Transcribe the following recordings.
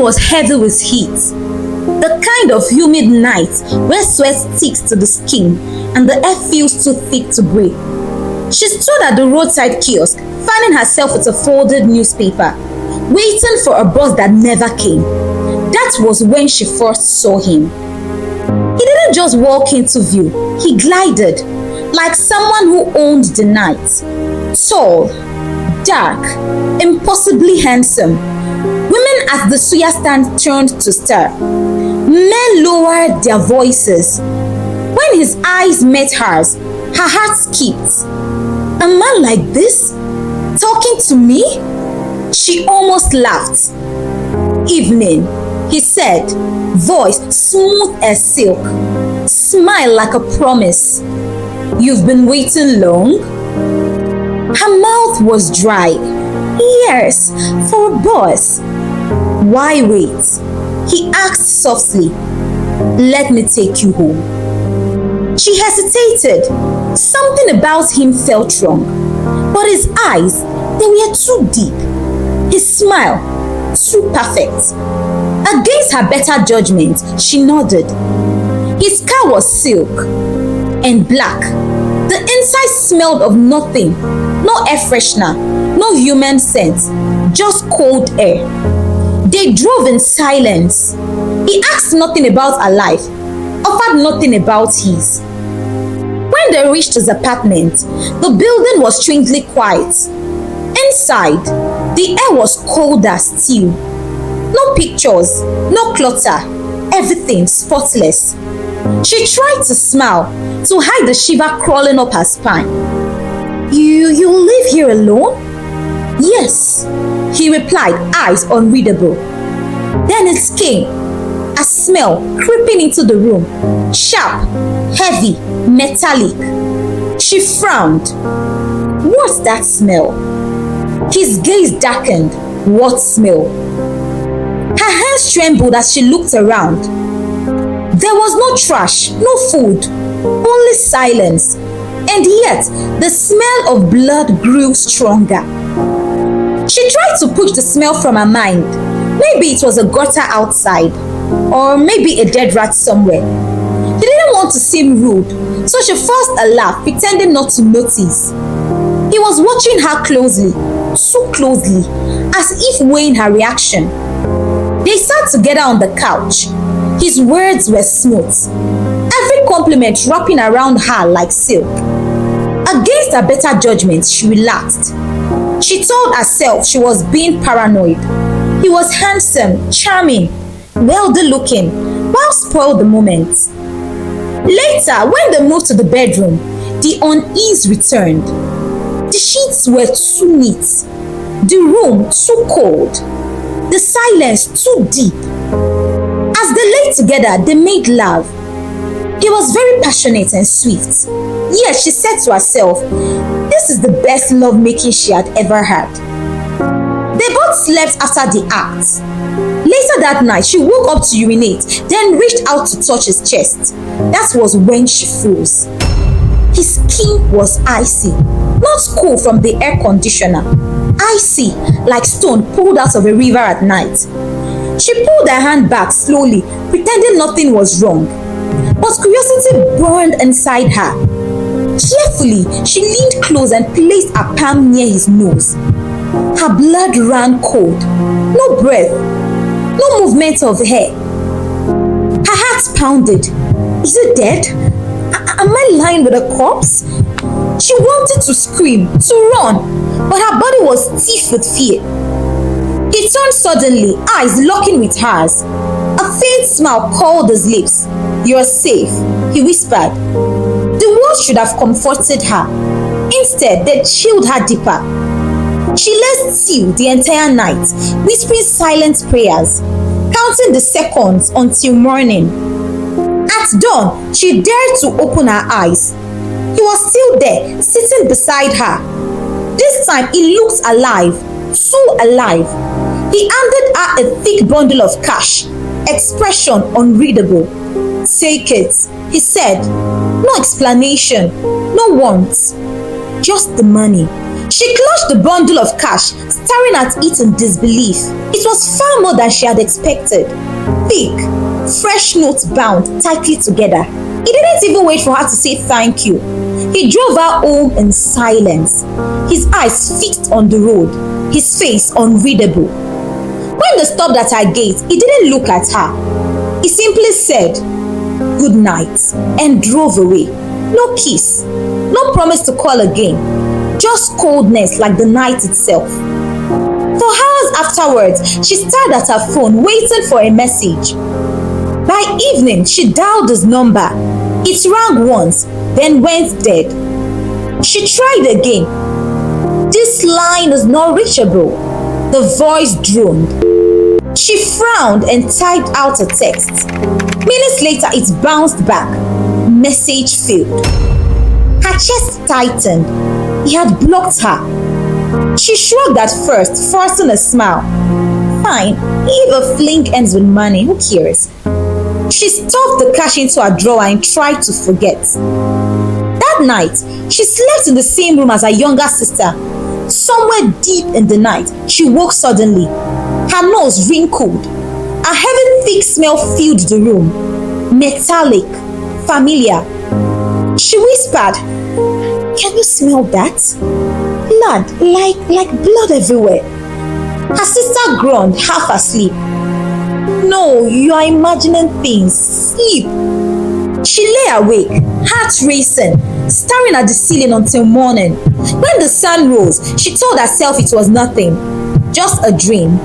was heavy with heat, the kind of humid night where sweat sticks to the skin and the air feels too thick to breathe. She stood at the roadside kiosk, fanning herself with a folded newspaper, waiting for a bus that never came. That was when she first saw him. He didn't just walk into view, he glided, like someone who owned the night. Tall, dark, impossibly handsome. Women at the suya stand turned to stare. Men lowered their voices. When his eyes met hers, her heart skipped. A man like this? Talking to me? She almost laughed. Evening, he said, voice smooth as silk, smile like a promise. You've been waiting long? Her mouth was dry. Yes, for a bus. Why wait? He asked softly. Let me take you home. She hesitated. Something about him felt wrong. But his eyes, they were too deep. His smile, too perfect. Against her better judgment, she nodded. His car was silk and black. The inside smelled of nothing. No air freshener, no human scent, just cold air. They drove in silence. He asked nothing about her life, offered nothing about his. When they reached his apartment, the building was strangely quiet. Inside, the air was cold as steel. No pictures, no clutter, everything spotless. She tried to smile to hide the shiver crawling up her spine. You live here alone? Yes, he replied, eyes unreadable. Then it came, a smell creeping into the room, sharp, heavy, metallic. She frowned. What's that smell? His gaze darkened. What smell? Her hands trembled as she looked around. There was no trash, no food, only silence. And yet, the smell of blood grew stronger. She tried to push the smell from her mind. Maybe it was a gutter outside, or maybe a dead rat somewhere. She didn't want to seem rude, so she forced a laugh, pretending not to notice. He was watching her closely, so closely, as if weighing her reaction. They sat together on the couch. His words were smooth, every compliment wrapping around her like silk. Against her better judgment, she relaxed. She told herself she was being paranoid. He was handsome, charming, wealthy looking, well spoiled the moment. Later, when they moved to the bedroom, the unease returned. The sheets were too neat, the room too cold, the silence too deep. As they lay together, they made love. He was very passionate and swift. Yes, she said to herself, this is the best lovemaking she had ever had. They both slept after the act. Later that night, she woke up to urinate, then reached out to touch his chest. That was when she froze. His skin was icy, not cool from the air conditioner. Icy, like stone pulled out of a river at night. She pulled her hand back slowly, pretending nothing was wrong. But curiosity burned inside her. Carefully, she leaned close and placed her palm near his nose. Her blood ran cold. No breath, no movement of hair. Her heart pounded. Is it dead? Am I lying with a corpse? She wanted to scream, to run, but her body was stiff with fear. He turned suddenly, eyes locking with hers. A faint smile curled his lips. You're safe, he whispered. The words should have comforted her. Instead, they chilled her deeper. She lay still the entire night, whispering silent prayers, counting the seconds until morning. At dawn, she dared to open her eyes. He was still there, sitting beside her. This time, he looked alive, so alive. He handed her a thick bundle of cash, expression unreadable. Take it, he said. No explanation, no wants, just the money. She clutched the bundle of cash, staring at it in disbelief. It was far more than she had expected. Thick, fresh notes bound tightly together. He didn't even wait for her to say thank you. He drove her home in silence, his eyes fixed on the road, his face unreadable. When they stopped at her gate, he didn't look at her. He simply said, "Good night," and drove away. No kiss, no promise to call again, just coldness like the night itself. For hours afterwards, she stared at her phone, waiting for a message. By evening, she dialed his number. It rang once, then went dead. She tried again. "This line is not reachable." The voice droned. She frowned and typed out a text. Minutes later, it bounced back. Message failed. Her chest tightened. He had blocked her. She shrugged at first, forcing a smile. Fine, if a fling ends with money, who cares? She stuffed the cash into her drawer and tried to forget. That night, she slept in the same room as her younger sister. Somewhere deep in the night, she woke suddenly. Her nose wrinkled. A heavy, thick smell filled the room. Metallic, familiar. She whispered, "Can you smell that? Blood, like blood everywhere." Her sister groaned, half asleep. "No, you are imagining things. Sleep." She lay awake, heart racing, staring at the ceiling until morning. When the sun rose, she told herself it was nothing, just a dream,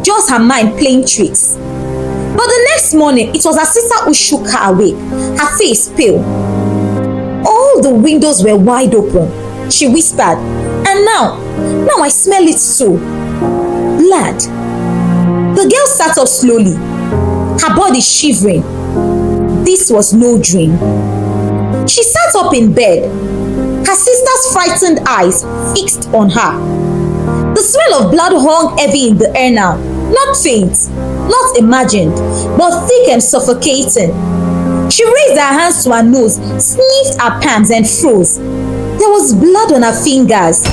just her mind playing tricks. But the next morning, it was her sister who shook her awake, her face pale. All the windows were wide open, she whispered, "And now I smell it too. Blood." The girl sat up slowly, her body shivering. This was no dream. She sat up in bed, her sister's frightened eyes fixed on her. The smell of blood hung heavy in the air now, not faint, not imagined, but thick and suffocating. She raised her hands to her nose, sniffed her palms and froze. There was blood on her fingers.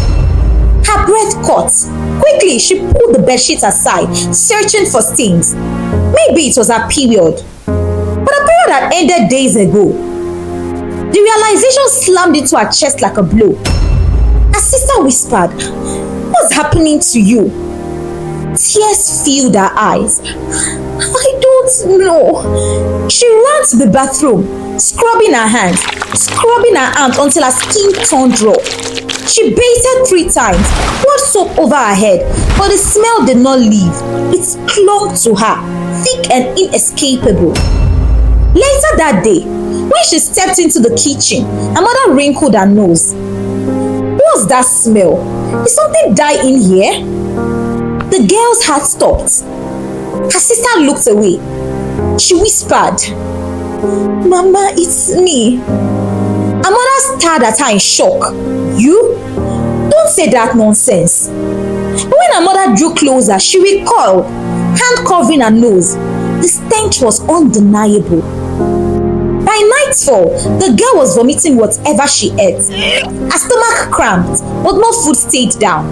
Her breath caught. Quickly, she pulled the bedsheet aside, searching for stains. Maybe it was her period. But her period had ended days ago. The realization slammed into her chest like a blow. Her sister whispered, "What's happening to you?" Tears filled her eyes. "I don't know." She ran to the bathroom, scrubbing her hands, scrubbing her arms until her skin turned raw. She bathed 3 times, poured soap over her head, but the smell did not leave. It clung to her, thick and inescapable. Later that day, when she stepped into the kitchen, her mother wrinkled her nose. "What's that smell? Did something die in here?" The girl's heart stopped. Her sister looked away. She whispered, "Mama, it's me." Her mother stared at her in shock. "You? Don't say that nonsense." But when her mother drew closer, she recoiled, hand covering her nose. The stench was undeniable. By nightfall, the girl was vomiting whatever she ate. Her stomach cramped, but no food stayed down.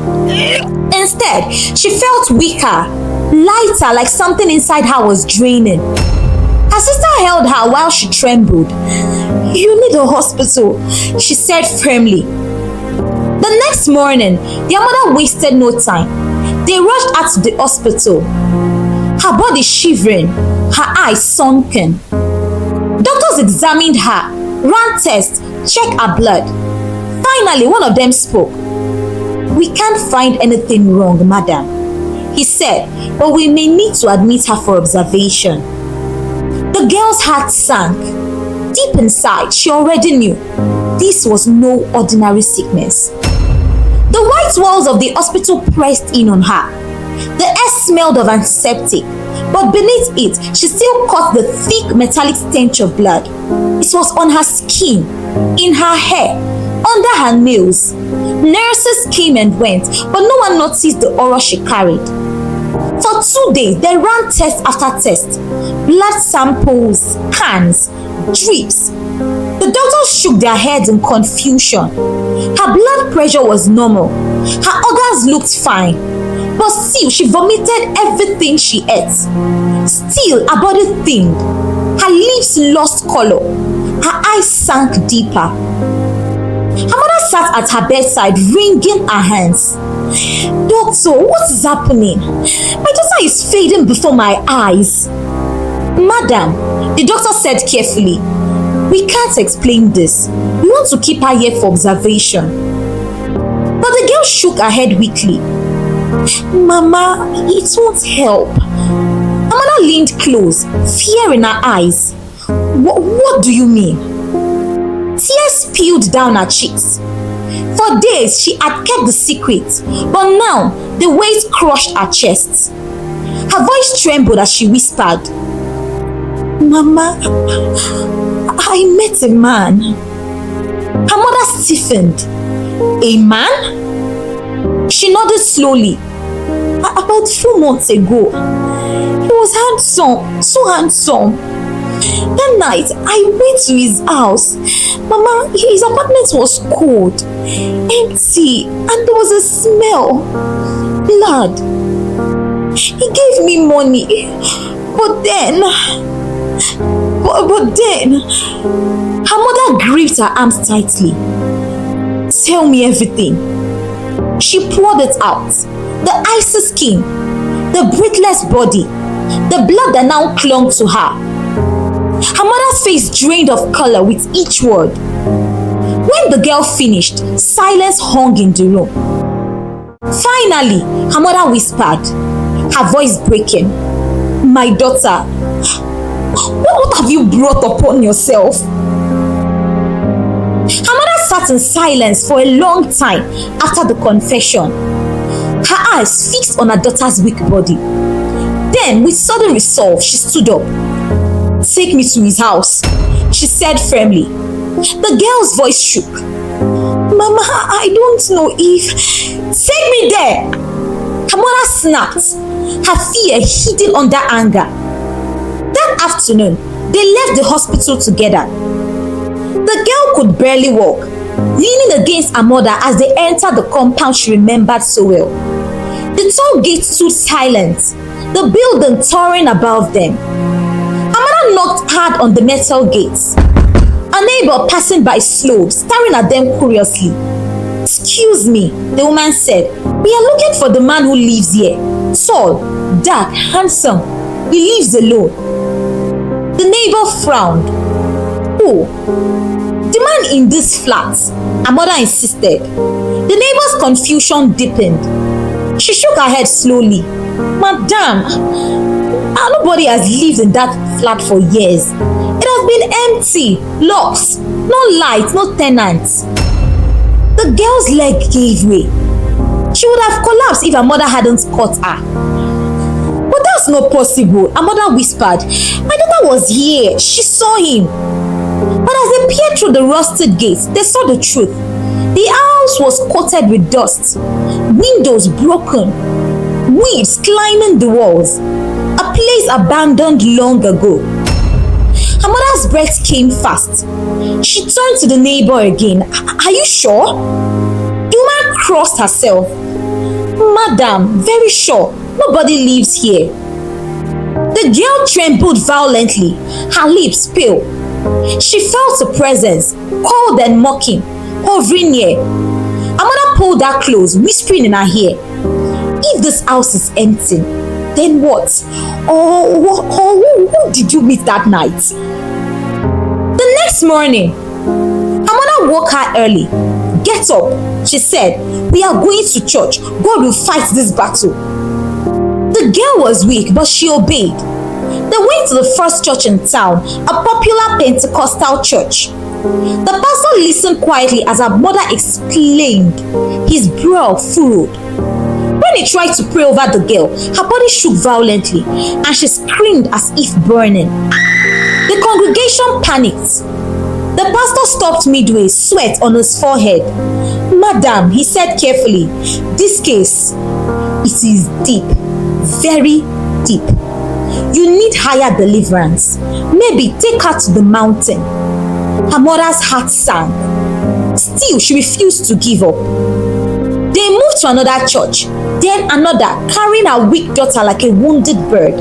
Instead, she felt weaker, lighter, like something inside her was draining. Her sister held her while she trembled. "You need a hospital," she said firmly. The next morning, their mother wasted no time. They rushed her to the hospital, her body shivering, her eyes sunken. Doctors examined her, ran tests, checked her blood. Finally, one of them spoke. "We can't find anything wrong, madam," he said, "but we may need to admit her for observation." The girl's heart sank. Deep inside, she already knew this was no ordinary sickness. The white walls of the hospital pressed in on her. The air smelled of antiseptic, but beneath it, she still caught the thick metallic stench of blood. It was on her skin, in her hair, under her nails. Nurses came and went, but no one noticed the horror she carried. For 2 days, they ran test after test. Blood samples, scans, drips. The doctors shook their heads in confusion. Her blood pressure was normal. Her organs looked fine, but still she vomited everything she ate. Still, her body thinned. Her lips lost color. Her eyes sank deeper. Her mother sat at her bedside, wringing her hands. "Doctor, what is happening? My daughter is fading before my eyes." "Madam," the doctor said carefully, "we can't explain this. We want to keep her here for observation." But the girl shook her head weakly. "Mama, it won't help." Her mother leaned close, fear in her eyes. What do you mean?" Tears spilled down her cheeks. For days she had kept the secret, but now the weight crushed her chest. Her voice trembled as she whispered, "Mama, I met a man." Her mother stiffened. "A man?" She nodded slowly. "About 4 months ago. He was handsome, so handsome. That night, I went to his house. Mama, his apartment was cold, empty, and there was a smell. Blood. He gave me money, but then, her mother gripped her arms tightly. "Tell me everything." She poured it out. The icy skin, the breathless body, the blood that now clung to her. Her mother's face drained of color with each word. When the girl finished, silence hung in the room. Finally, her mother whispered, her voice breaking, "My daughter, what have you brought upon yourself?" Her mother sat in silence for a long time after the confession, her eyes fixed on her daughter's weak body. Then, with sudden resolve, she stood up. "Take me to his house," she said firmly. The girl's voice shook. "Mama, I don't know if..." "Take me there!" Her mother snapped, her fear hidden under anger. That afternoon, they left the hospital together. The girl could barely walk, leaning against her mother as they entered the compound she remembered so well. The tall gate stood silent, the building towering above them. Her mother knocked hard on the metal gates. A neighbor passing by slowed, staring at them curiously. "Excuse me," the woman said. "We are looking for the man who lives here. Tall, dark, handsome. He lives alone." The neighbor frowned. "Oh, the man in this flat," her mother insisted. The neighbor's confusion deepened. She shook her head slowly. "Madam, nobody has lived in that flat for years. It has been empty, locked, no light, no tenants." The girl's leg gave way. She would have collapsed if her mother hadn't caught her. "But that's not possible," her mother whispered. "My daughter was here. She saw him." But as they peered through the rusted gates, they saw the truth. The house was coated with dust, windows broken, weeds climbing the walls, a place abandoned long ago. Her mother's breath came fast. She turned to the neighbor again. "Are you sure?" The woman crossed herself. "Madam, very sure. Nobody lives here." The girl trembled violently, her lips pale. She felt a presence, cold and mocking, hovering near. Her mother pulled her close, whispering in her ear, "If this house is empty, then what? Or who did you meet that night?" The next morning, her mother woke her early. "Get up," she said. "We are going to church. God will fight this battle." The girl was weak, but she obeyed. They went to the first church in town, a popular Pentecostal church. The pastor listened quietly as her mother explained, his brow furrowed. When he tried to pray over the girl, her body shook violently and she screamed as if burning. The congregation panicked. The pastor stopped midway, sweat on his forehead. "Madam," he said carefully, "this case, it is deep, very deep. You need higher deliverance. Maybe take her to the mountain." Her mother's heart sank. Still, she refused to give up. They moved moved to another church, then another, carrying her weak daughter like a wounded bird.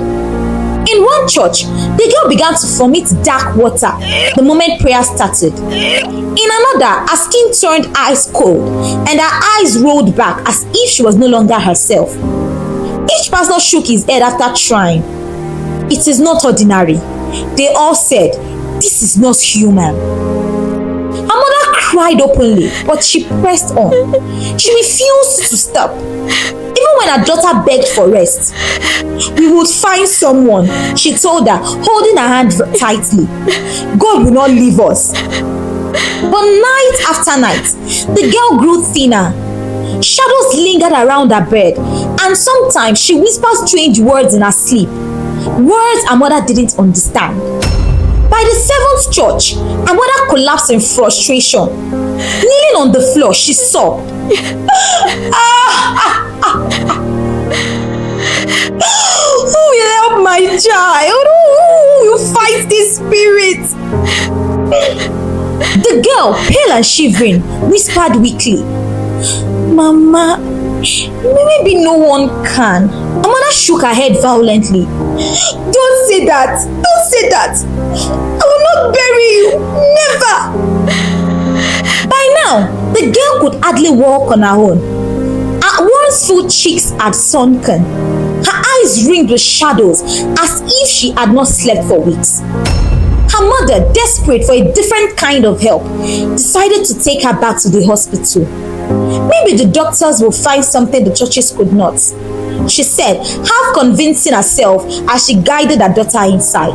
In one church, the girl began to vomit dark water the moment prayer started. In another, her skin turned ice cold and her eyes rolled back as if she was no longer herself. Each pastor shook his head after trying. It is not ordinary. They all said, this is not human. Her mother cried openly, but she pressed on. She refused to stop. Even when her daughter begged for rest. We would find someone, she told her, holding her hand tightly. God will not leave us. But night after night, the girl grew thinner. Shadows lingered around her bed, and sometimes she whispered strange words in her sleep. Words her mother didn't understand. By the seventh church, her mother collapsed in frustration. Kneeling on the floor, she sobbed. Who will help my child? Who will fight this spirit? The girl, pale and shivering, whispered weakly, Mama, maybe no one can. Her mother shook her head violently. Don't say that. Don't say that. I will not bury you. Never. By now, the girl could hardly walk on her own. Her once full cheeks had sunken. Her eyes ringed with shadows as if she had not slept for weeks. Her mother, desperate for a different kind of help, decided to take her back to the hospital. Maybe the doctors will find something the churches could not, she said, half convincing herself as she guided her daughter inside.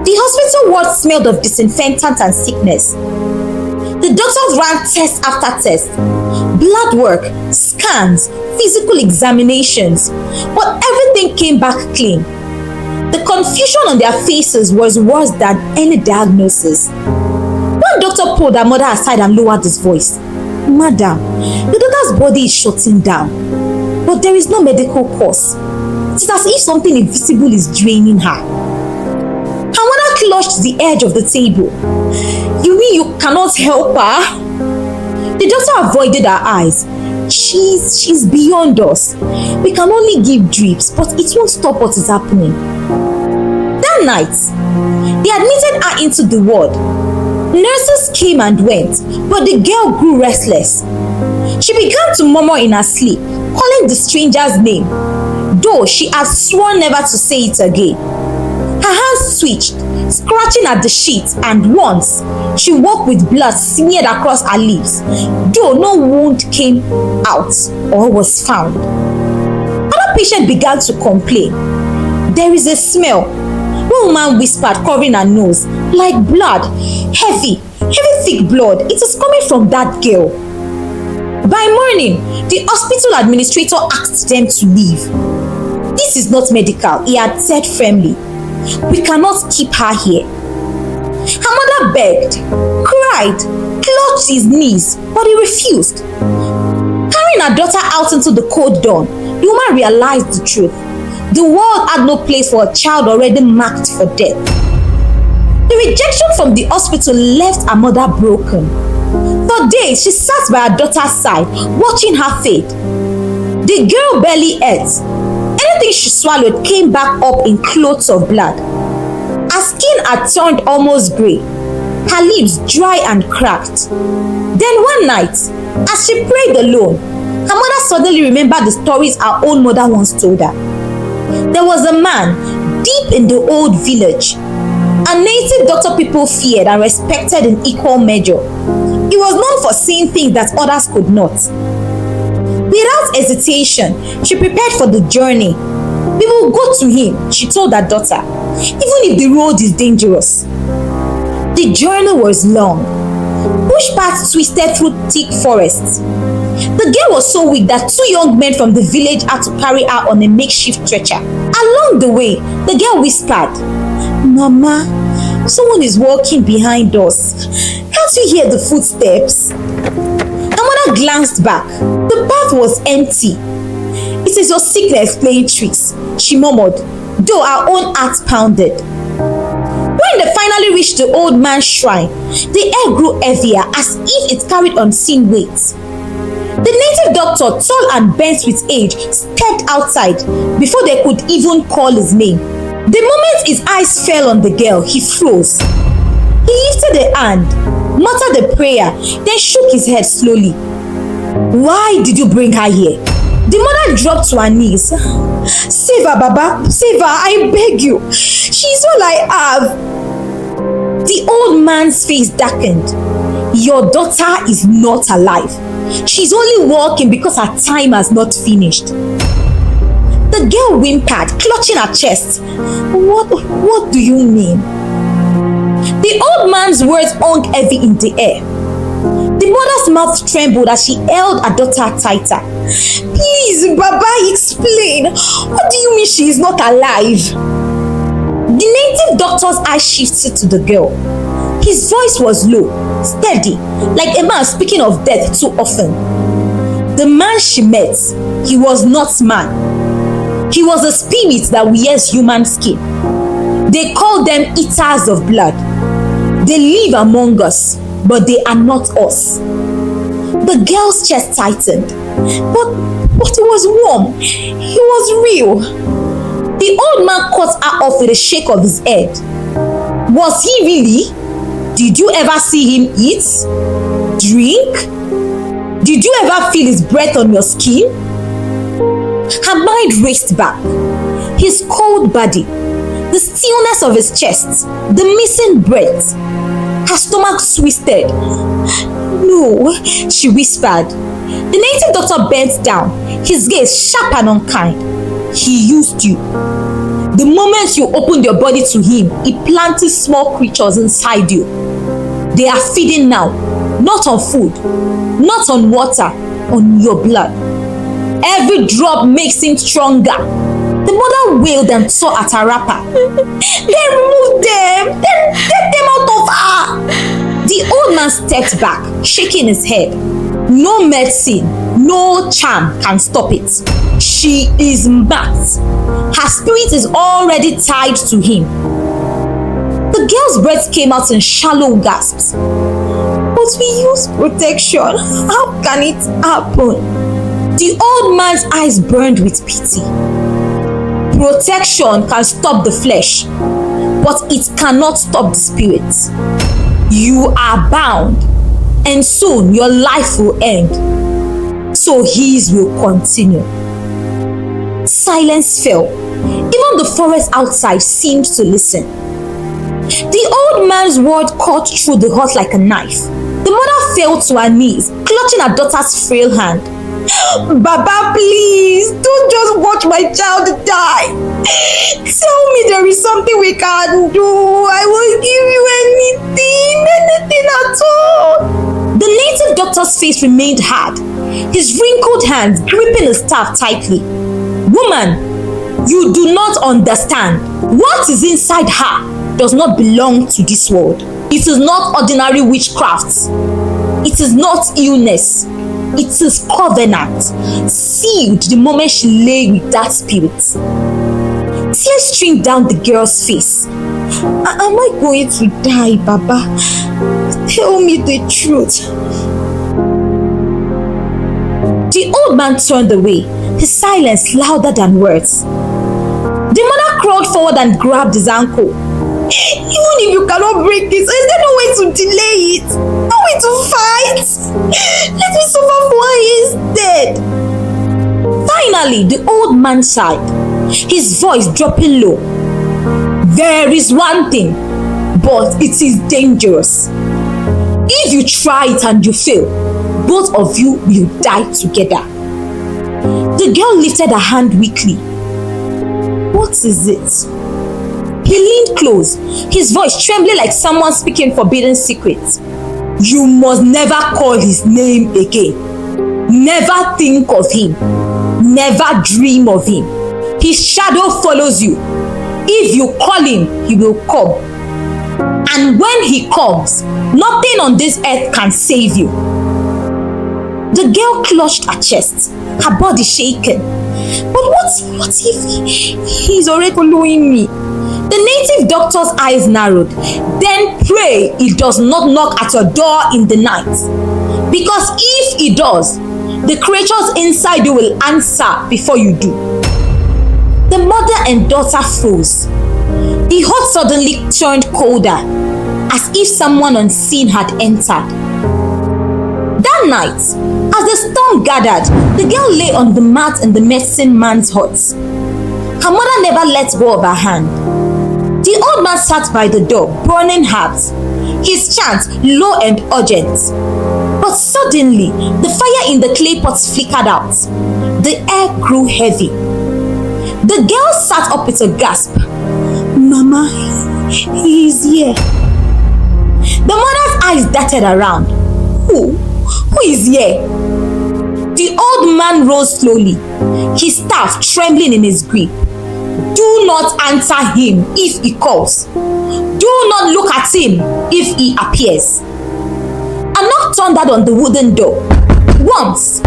The hospital ward smelled of disinfectant and sickness. The doctors ran test after test, blood work, scans, physical examinations, but everything came back clean. The confusion on their faces was worse than any diagnosis. One doctor pulled her mother aside and lowered his voice. Madam, the daughter's body is shutting down, but there is no medical cause. It is as if something invisible is draining her. Her mother clutched the edge of the table. You mean you cannot help her? The doctor avoided her eyes. She's beyond us. We can only give drips, but it won't stop what is happening. That night, they admitted her into the ward. Nurses came and went, but the girl grew restless. She began to murmur in her sleep, calling the stranger's name, though she had sworn never to say it again. Her hands twitched, scratching at the sheets, and once she woke with blood smeared across her lips, though no wound came out or was found. Another patient began to complain. There is a smell. One woman whispered, covering her nose, like blood, heavy thick blood. It is coming from that girl. By morning, the hospital administrator asked them to leave. This is not medical, he had said firmly. We cannot keep her here. Her mother begged, cried, clutched his knees, but he refused. Carrying her daughter out into the cold dawn, the woman realized the truth. The world had no place for a child already marked for death. The rejection from the hospital left her mother broken. For days, she sat by her daughter's side, watching her fade. The girl barely ate. Anything she swallowed came back up in clots of blood. Her skin had turned almost grey, her lips dry and cracked. Then one night, as she prayed alone, her mother suddenly remembered the stories her own mother once told her. There was a man deep in the old village, a native doctor people feared and respected in equal measure. He was known for seeing things that others could not. Without hesitation, she prepared for the journey. We will go to him, she told her daughter, even if the road is dangerous. The journey was long. Bush paths twisted through thick forests. The girl was so weak that two young men from the village had to carry her on a makeshift stretcher. Along the way, the girl whispered, Mama, someone is walking behind us. Can't you hear the footsteps? Her mother glanced back. The path was empty. It is your sickness playing tricks, she murmured, though her own heart pounded. When they finally reached the old man's shrine, the air grew heavier as if it carried unseen weights. The native doctor, tall and bent with age, stepped outside before they could even call his name. The moment his eyes fell on the girl, he froze. He lifted a hand, muttered a prayer, then shook his head slowly. Why did you bring her here? The mother dropped to her knees. Save her, Baba. Save her, I beg you. She's all I have. The old man's face darkened. Your daughter is not alive. She's only walking because her time has not finished. The girl whimpered, clutching her chest. What do you mean? The old man's words hung heavy in the air. The mother's mouth trembled as she held her daughter tighter. Please, Baba, explain. What do you mean she is not alive? The native doctor's eyes shifted to the girl. His voice was low, steady, like a man speaking of death too often. The man she met, he was not man. He was a spirit that wears human skin. They call them eaters of blood. They live among us, but they are not us. The girl's chest tightened, but it was warm. He was real. The old man cut her off with a shake of his head. Was he really? Did you ever see him eat? Drink? Did you ever feel his breath on your skin? Her mind raced back. His cold body, the stillness of his chest, the missing breath. Her stomach twisted. No, she whispered. The native doctor bent down, his gaze sharp and unkind. He used you. The moment you opened your body to him, he planted small creatures inside you. They are feeding now, not on food, not on water, on your blood. Every drop makes him stronger. The mother wailed and tore at her wrapper. Then remove them! Then get them out of her! The old man stepped back, shaking his head. No medicine, no charm can stop it. She is marked. Her spirit is already tied to him. The girl's breath came out in shallow gasps. But we use protection. How can it happen? The old man's eyes burned with pity. Protection can stop the flesh, but it cannot stop the spirit. You are bound, and soon your life will end. So his will continue. Silence fell. Even the forest outside seemed to listen. The old man's word cut through the heart like a knife. The mother fell to her knees, clutching her daughter's frail hand. Baba, please, don't just watch my child die. Tell me there is something we can do. I will give you anything at all. The native doctor's face remained hard, his wrinkled hands gripping the staff tightly. Woman, you do not understand. What is inside her does not belong to this world. It is not ordinary witchcraft. It is not illness. It is covenant, sealed the moment she lay with that spirit. Tears streamed down the girl's face. Am I going to die, Baba? Tell me the truth. The old man turned away, his silence louder than words. The mother crawled forward and grabbed his ankle. Even if you cannot break this, is there no way to delay it? No way to fight? Let me suffer for her instead. Finally, the old man sighed, his voice dropping low. There is one thing, but it is dangerous. If you try it and you fail, both of you will die together. The girl lifted her hand weakly. What is it? He leaned close, his voice trembling like someone speaking forbidden secrets. You must never call his name again. Never think of him. Never dream of him. His shadow follows you. If you call him, he will come. And when he comes, nothing on this earth can save you. The girl clutched her chest, her body shaken. But what if he's already following me? The native doctor's eyes narrowed. Then pray he does not knock at your door in the night. Because if he does, The creatures inside you will answer before you do. The mother and daughter froze. The hut suddenly turned colder, as if someone unseen had entered. That night, as the storm gathered, the girl lay on the mat in the medicine man's hut. Her mother never let go of her hand. The old man sat by the door, burning herbs, his chant low and urgent. But suddenly, the fire in the clay pots flickered out. The air grew heavy. The girl sat up with a gasp. Mama, he is here. The mother's eyes darted around. Who is here? The old man rose slowly, his staff trembling in his grip. Do not answer him if he calls. Do not look at him if he appears. A knock thundered on the wooden door. Once,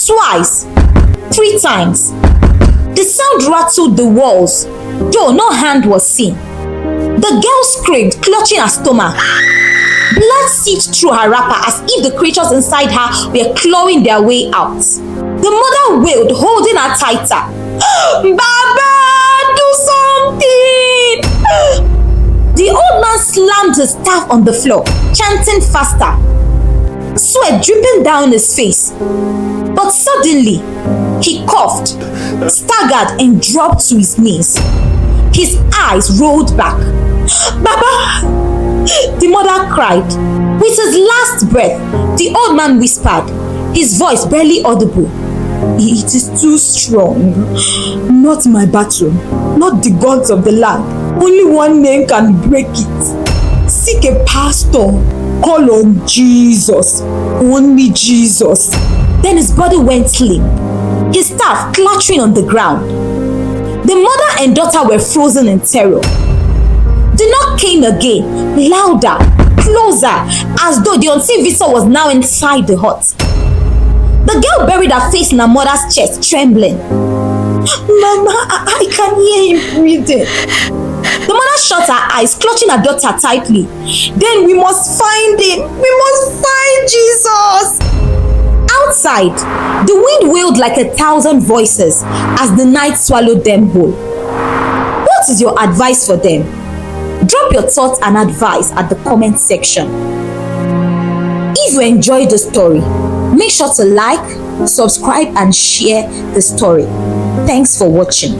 twice, 3 times. The sound rattled the walls, though no hand was seen. The girl screamed, clutching her stomach. Blood seeped through her wrapper as if the creatures inside her were clawing their way out. The mother wailed, holding her tighter. Baba, do something! The old man slammed his staff on the floor, chanting faster, sweat dripping down his face. But suddenly, he coughed, staggered, and dropped to his knees. His eyes rolled back. Baba! The mother cried. With his last breath, the old man whispered, his voice barely audible. It is too strong. Not my battle, not the gods of the land. Only one name can break it. Seek a pastor. Call on Jesus. Only Jesus. Then his body went limp, his staff clattering on the ground. The mother and daughter were frozen in terror. The knock came again, louder, closer, as though the unseen visitor was now inside the hut. The girl buried her face in her mother's chest, trembling. Mama, I can hear him breathing. The mother shut her eyes, clutching her daughter tightly. Then we must find him. We must find Jesus. Outside, the wind wailed like 1,000 voices as the night swallowed them whole. What is your advice for them? Drop your thoughts and advice at the comment section. If you enjoyed the story, make sure to like, subscribe, and share the story. Thanks for watching.